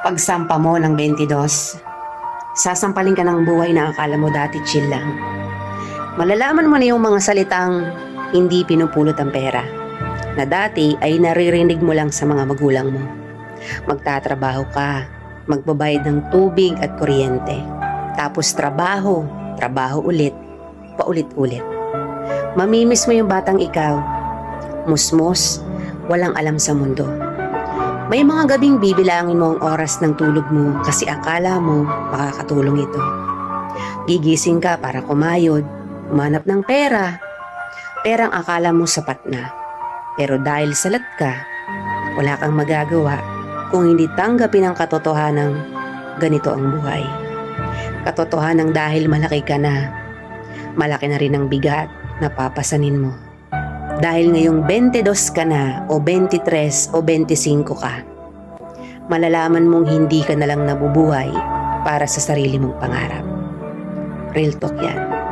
Pagsampa mo ng 22, sasampalin ka ng buhay na akala mo dati chill lang. Malalaman mo na yung mga salitang hindi pinupulot ang pera, na dati ay naririnig mo lang sa mga magulang mo. Magtatrabaho ka, magbabayad ng tubig at kuryente. Tapos trabaho, trabaho ulit, paulit-ulit. Mamimiss mo yung batang ikaw, musmos, walang alam sa mundo. May mga gabing bibilangin mo ang oras ng tulog mo kasi akala mo makakatulong ito. Gigising ka para kumayod, umanap ng pera. Perang akala mo sapat na. Pero dahil salat ka, wala kang magagawa kung hindi tanggapin ang katotohanang ganito ang buhay. Katotohanang dahil malaki ka na, malaki na rin ang bigat na papasanin mo. Dahil ngayong 22 ka na o 23 o 25 ka, malalaman mong hindi ka na lang nabubuhay para sa sarili mong pangarap. Real talk yan.